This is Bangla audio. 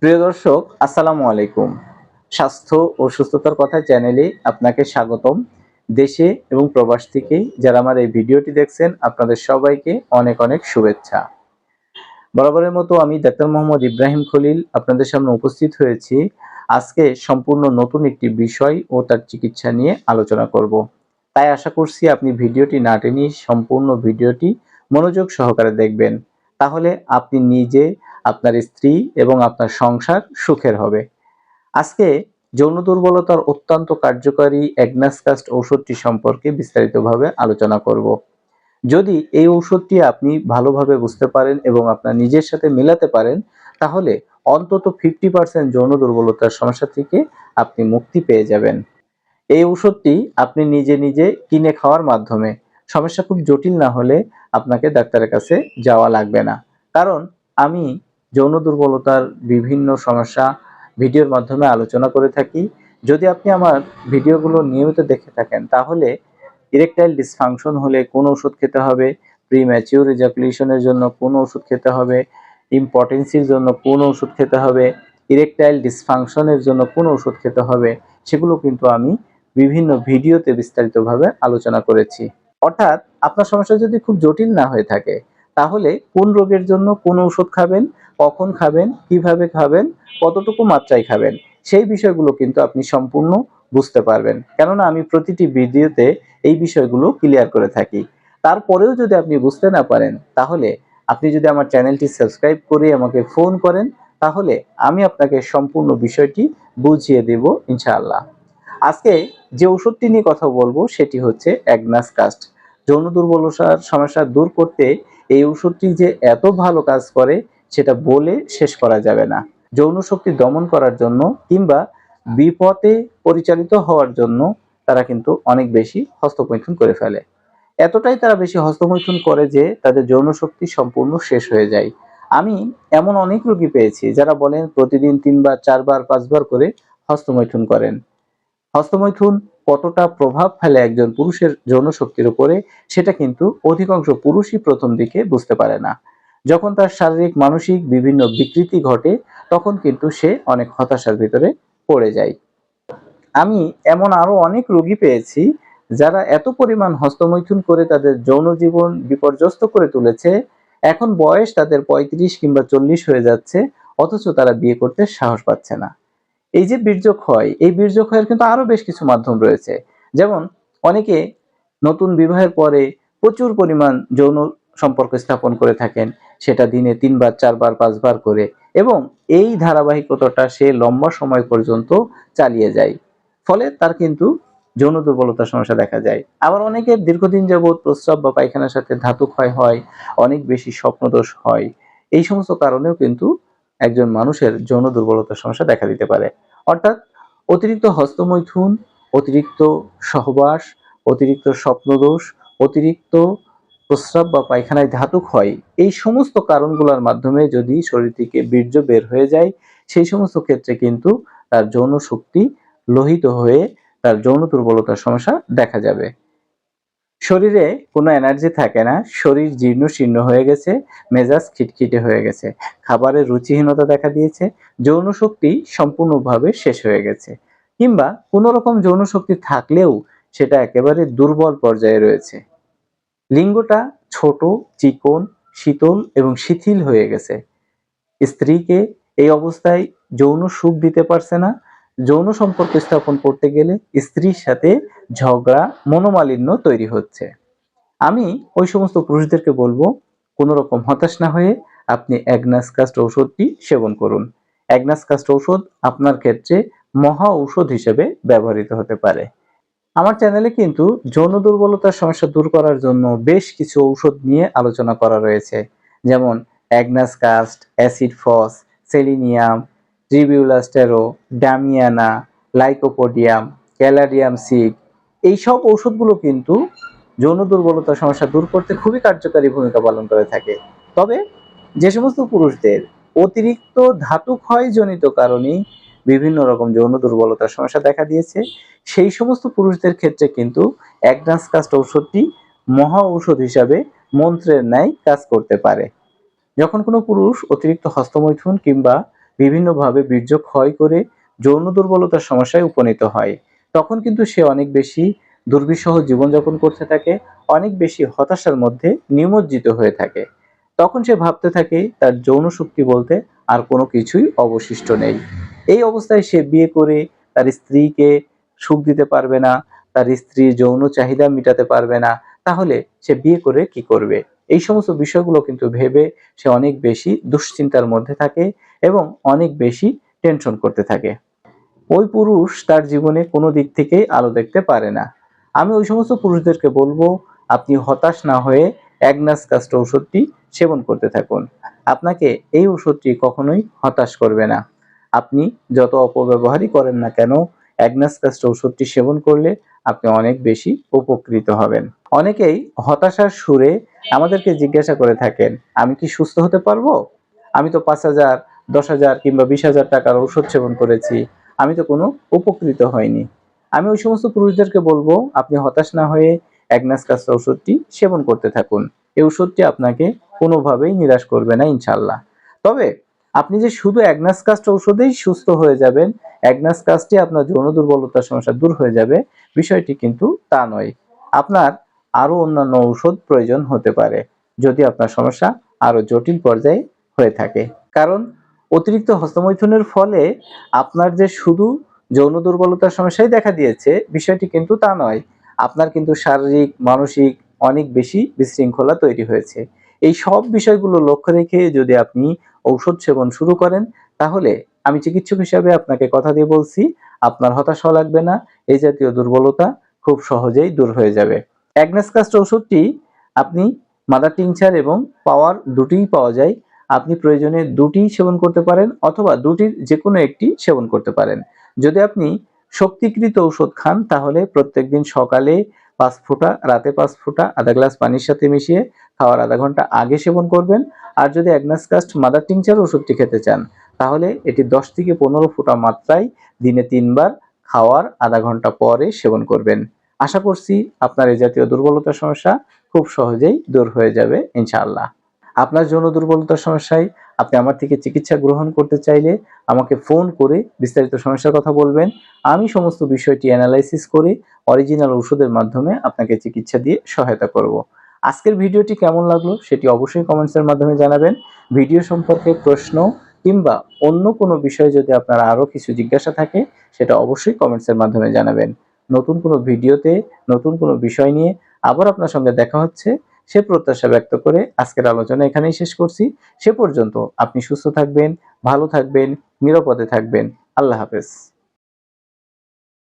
প্রিয় দর্শক, আসসালামু আলাইকুম। স্বাস্থ্য ও সুস্থতার কথা চ্যানেলে আপনাকে স্বাগতম। দেশে এবং প্রবাস থেকে যারা আমার এই ভিডিওটি দেখছেন, আপনাদের সবাইকে অনেক অনেক শুভেচ্ছা। বরাবরের মতো আমি ডাক্তার মোহাম্মদ ইব্রাহিম খলিল আপনাদের সামনে উপস্থিত হয়েছি। আজকে সম্পূর্ণ নতুন একটি বিষয় ও তার চিকিৎসা নিয়ে আলোচনা করব। তাই আশা করছি আপনি ভিডিওটি না টেনে সম্পূর্ণ ভিডিওটি মনোযোগ সহকারে দেখবেন। তাহলে আপনি নিজে, আপনার স্ত্রী এবং আপনার সংসার সুখের হবে। আজকে যৌন দুর্বলতার অত্যন্ত কার্যকারী অ্যাগনাসকাস্ট ঔষধটি সম্পর্কে বিস্তারিতভাবে আলোচনা করব। যদি এই ঔষধটি আপনি ভালোভাবে বুঝতে পারেন এবং আপনার নিজের সাথে মেলাতে পারেন, তাহলে অন্তত 50% যৌন দুর্বলতার সমস্যা থেকে আপনি মুক্তি পেয়ে যাবেন। এই ঔষধটি আপনি নিজে নিজে কিনে খাওয়ার মাধ্যমে সমস্যা খুব জটিল না হলে আপনাকে ডাক্তারের কাছে যাওয়া লাগবে না। কারণ আমি যৌন দুর্বলতার বিভিন্ন সমস্যা ভিডিওর মাধ্যমে আলোচনা করে থাকি। যদি আপনি আমার ভিডিওগুলো নিয়মিত দেখে থাকেন, তাহলে ইরেকটাইল ডিসফাংশন হলে কোন ওষুধ খেতে হবে, প্রিম্যাচিউর ইজাকুলেশনের জন্য কোন ওষুধ খেতে হবে, ইম্পটেন্সির জন্য কোন ওষুধ খেতে হবে, ইরেকটাইল ডিসফাংশনের জন্য কোন ওষুধ খেতে হবে, সেগুলো কিন্তু আমি বিভিন্ন ভিডিওতে বিস্তারিতভাবে আলোচনা করেছি। অর্থাৎ আপনার সমস্যা যদি খুব জটিল না হয়ে থাকে, তাহলে কোন রোগের জন্য কোন ওষুধ খাবেন, কখন খাবেন, কিভাবে খাবেন, কতটুকু মাত্রায় খাবেন, সেই বিষয়গুলো কিন্তু আপনি সম্পূর্ণ বুঝতে পারবেন। কেননা আমি প্রতিটি ভিডিওতে এই বিষয়গুলো ক্লিয়ার করে থাকি। তারপরেও যদি আপনি বুঝতে না পারেন, তাহলে আপনি যদি আমার চ্যানেলটি সাবস্ক্রাইব করে আমাকে ফোন করেন, তাহলে আমি আপনাকে সম্পূর্ণ বিষয়টি বুঝিয়ে দেব ইনশাআল্লাহ। আজকে যে ওষুধটি নিয়ে কথা বলবো সেটি হচ্ছে অ্যাগনাসকাস্ট। যৌন দুর্বলতার সমস্যা দূর করতে এই ওষুধটি যে এত ভালো কাজ করে সেটা বলে শেষ করা যাবে না। যৌন শক্তি দমন করার জন্য কিংবা বিপথে পরিচালিত হওয়ার জন্য তারা কিন্তু অনেক বেশি হস্তমৈথুন করে ফেলে। এতটাই তারা বেশি হস্তমৈথুন করে যে তাদের যৌন শক্তি সম্পূর্ণ শেষ হয়ে যায়। আমি এমন অনেক রোগী পেয়েছি যারা বলেন প্রতিদিন 3 বার 4 বার 5 বার করে হস্তমৈথুন করেন। হস্তমৈথুন কতটা প্রভাব ফেলে একজন পুরুষের যৌন শক্তির উপরে, সেটা কিন্তু অধিকাংশ পুরুষই প্রথম দিকে বুঝতে পারে না। যখন তার শারীরিক মানসিক বিভিন্ন বিকৃতি ঘটে, তখন কিন্তু সে অনেক হতাশার ভিতরে পড়ে যায়। আমি এমন আরো অনেক রোগী পেয়েছি যারা এত পরিমাণ হস্তমৈথুন করে তাদের যৌন জীবন বিপর্যস্ত করে তুলেছে, এখন বয়স তাদের 35 কিংবা 40 হয়ে যাচ্ছে, অথচ তারা বিয়ে করতে সাহস পাচ্ছে না। এই যে বীর্যক্ষয়, এই বীর্যক্ষয়ের কিন্তু আরো বেশ কিছু মাধ্যম রয়েছে। যেমন অনেকে নতুন বিবাহের পরে প্রচুর পরিমাণ যৌন সম্পর্ক স্থাপন করে থাকেন, সেটা দিনে 3 বার 4 বার 5 বার করে, এবং এই ধারাবাহিকতাটা সে লম্বা সময় পর্যন্ত চালিয়ে যায়। ফলে তার কিন্তু যৌন দুর্বলতার সমস্যা দেখা যায়। আবার অনেকের দীর্ঘদিন যাবৎ প্রস্রাব বা পায়খানার সাথে ধাতু ক্ষয় হয়, অনেক বেশি স্বপ্নদোষ হয়। এই সমস্ত কারণেও কিন্তু একজন মানুষের যৌন দুর্বলতার সমস্যা দেখা দিতে পারে। অর্থাৎ অতিরিক্ত হস্তমৈথুন, অতিরিক্ত সহবাস, অতিরিক্ত স্বপ্নদোষ, অতিরিক্ত প্রস্রাব বা পায়খানায় ধাতু ক্ষয়, এই সমস্ত কারণগুলোর মাধ্যমে যদি শরীর থেকে বীর্য বের হয়ে যায়, সেই সমস্ত ক্ষেত্রে কিন্তু তার যৌন শক্তি লোহিত হয়ে তার যৌন দুর্বলতার সমস্যা দেখা যাবে। শরীরে কোনো এনার্জি থাকে না, শরীর জীর্ণ শীর্ণ হয়ে গেছে, মেজাজ খিটখিটে হয়ে গেছে, খাবারের রুচিহীনতা দেখা দিয়েছে, যৌন শক্তি সম্পূর্ণভাবে শেষ হয়ে গেছে, কিংবা কোনো রকম যৌন শক্তি থাকলেও সেটা একেবারে দুর্বল পর্যায়ে রয়েছে। লিঙ্গটা ছোট, চিকন, শীতল এবং শিথিল হয়ে গেছে। স্ত্রীকে এই অবস্থায় যৌন সুখ দিতে পারছে না। যৌন সম্পর্ক স্থাপন করতে গেলে স্ত্রীর সাথে ঝগড়া, মনোমালিন্য তৈরি হচ্ছে। আমি ওই সমস্ত পুরুষদেরকে বলবো, কোনো রকম হতাশ না হয়ে আপনি অ্যাগনাসকাস্ট ঔষধটি সেবন করুন। অ্যাগনাসকাস্ট ঔষধ আপনার ক্ষেত্রে মহা ঔষধ হিসেবে ব্যবহৃত হতে পারে। আমার চ্যানেলে কিন্তু যৌন দুর্বলতার সমস্যা দূর করার জন্য বেশ কিছু ঔষধ নিয়ে আলোচনা করা রয়েছে। যেমন agnus castus, acid phos, selenium, tribulus terrestris, damiana, lycopodium, caladium সিক, এইসব ঔষধগুলো কিন্তু যৌন দুর্বলতার সমস্যা দূর করতে খুবই কার্যকারী ভূমিকা পালন করে থাকে। তবে যে সমস্ত পুরুষদের অতিরিক্ত ধাতু ক্ষয়জনিত কারণেই বিভিন্ন রকম যৌন দুর্বলতার সমস্যা দেখা দিয়েছে, সেই সমস্ত পুরুষদের ক্ষেত্রে কিন্তু অ্যাগনাসকাস্ট ঔষধটি মহা ঔষধ হিসাবে মন্ত্রের ন্যায় কাজ করতে পারে। যখন কোনো পুরুষ অতিরিক্ত হস্তমৈথুন কিংবা বিভিন্নভাবে বীর্য ক্ষয় করে যৌন দুর্বলতার সমস্যায় উপনীত হয়। তখন কিন্তু সে অনেক বেশি দুর্বিষহ জীবনযাপন করতে থাকে, অনেক বেশি হতাশার মধ্যে নিমজ্জিত হয়ে থাকে। তখন সে ভাবতে থাকে তার যৌন শক্তি বলতে আর কোনো কিছুই অবশিষ্ট নেই। এই অবস্থায় সে বিয়ে করে তার স্ত্রীকে সুখ দিতে পারবে না, তার স্ত্রীর যৌন চাহিদা মিটাতে পারবে না, তাহলে সে বিয়ে করে কি করবে? এই সমস্ত বিষয়গুলো কিন্তু ভেবে সে অনেক বেশি দুশ্চিন্তার মধ্যে থাকে এবং অনেক বেশি টেনশন করতে থাকে। ওই পুরুষ তার জীবনে কোনো দিক থেকেই আলো দেখতে পারে না। আমি ওই সমস্ত পুরুষদেরকে বলবো, আপনি হতাশ না হয়ে অ্যাগনাস কাস্ট ঔষধটি সেবন করতে থাকুন। আপনাকে এই ওষুধটি কখনোই হতাশ করবে না। আপনি যত অপব্যবহারই করেন না কেন, অ্যাগনাস কাস্ট ঔষধটি সেবন করলে আপনি অনেক বেশি উপকৃত হবেন। অনেকেই হতাশার সুরে আমাদেরকে জিজ্ঞাসা করে থাকেন, আমি কি সুস্থ হতে পারবো? আমি তো 5,000, 10,000 কিংবা 20,000 টাকার ঔষধ সেবন করেছি, আমি তো কোনো উপকৃত হয়নি। আমি ওই সমস্ত পুরুষদেরকে বলবো, আপনি হতাশ না হয়ে অ্যাগনাস কাস্ট ঔষধটি সেবন করতে থাকুন। এই ওষুধটি আপনাকে কোনোভাবেই নিরাশ করবে না ইনশাআল্লাহ। তবে আপনি যে শুধু অ্যাগনাস কাস্ট ঔষধেই সুস্থ হয়ে যাবেন, অ্যাগনাস কাস্টে আপনার যৌন দুর্বলতার সমস্যা দূর হয়ে যাবে, বিষয়টি কিন্তু তা নয়। আপনার আরো অন্যান্য ঔষধ প্রয়োজন হতে পারে যদি আপনার সমস্যা আরো জটিল পর্যায়ে হয়ে থাকে। কারণ অতিরিক্ত হস্তমৈথুনের ফলে আপনার যে শুধু যৌন দুর্বলতার সমস্যাই দেখা দিয়েছে, বিষয়টি কিন্তু তা নয়। আপনার কিন্তু শারীরিক, মানসিক অনেক বেশি বিশৃঙ্খলা তৈরি হয়েছে। এই সব বিষয়গুলো লক্ষ্য রেখে যদি আপনি ঔষধ সেবন শুরু করেন, তাহলে আমি চিকিৎসক হিসাবে আপনাকে কথা দিয়ে বলছি, আপনার হতাশ হওয়া লাগবে না। এই জাতীয় দুর্বলতা খুব সহজেই দূর হয়ে যাবে। অ্যাগনাস কাস্ট ওষুধটি আপনি মাদার টিংচার এবং পাওয়ার দুটিই পাওয়া যায়। আপনি প্রয়োজনে দুটিই সেবন করতে পারেন অথবা দুটির যেকোনো একটি সেবন করতে পারেন। যদি আপনি শক্তিকৃত ঔষধ খান, তাহলে প্রত্যেকদিন সকালে 5 ফোঁটা, রাতে 5 ফোঁটা আধা গ্লাস পানির সাথে মিশিয়ে খাওয়ার আধা ঘন্টা আগে সেবন করবেন। আর যদি অ্যাগনাস কাস্ট মাদার টিংচার ওষুধটি খেতে চান, তাহলে এটি 10 থেকে 15 ফোঁটা মাত্রায় দিনে 3 বার খাওয়ার আধা ঘন্টা পরে সেবন করবেন। আশা করছি আপনার এই জাতীয় দুর্বলতার সমস্যা খুব সহজেই দূর হয়ে যাবে ইনশাআল্লাহ। আপনার যৌন দুর্বলতার সমস্যায় আপনি আমার থেকে চিকিৎসা গ্রহণ করতে চাইলে আমাকে ফোন করে বিস্তারিত সমস্যার কথা বলবেন। আমি সমস্ত বিষয়টি অ্যানালাইসিস করে অরিজিনাল ওষুধের মাধ্যমে আপনাকে চিকিৎসা দিয়ে সহায়তা করব। আজকের ভিডিওটি কেমন লাগলো সেটি অবশ্যই কমেন্টসের মাধ্যমে জানাবেন। ভিডিও সম্পর্কে প্রশ্ন কিংবা অন্য কোনো বিষয়ে যদি আপনার আরো কিছু জিজ্ঞাসা থাকে, সেটা অবশ্যই কমেন্টসের মাধ্যমে জানাবেন। নতুন কোনো ভিডিওতে নতুন কোনো বিষয় নিয়ে আবার আপনার সঙ্গে দেখা হচ্ছে, সে প্রত্যাশা ব্যক্ত করে আজকের আলোচনা এখানেই শেষ করছি। সে পর্যন্ত আপনি সুস্থ থাকবেন, ভালো থাকবেন, নিরাপদে থাকবেন। আল্লাহ হাফেজ।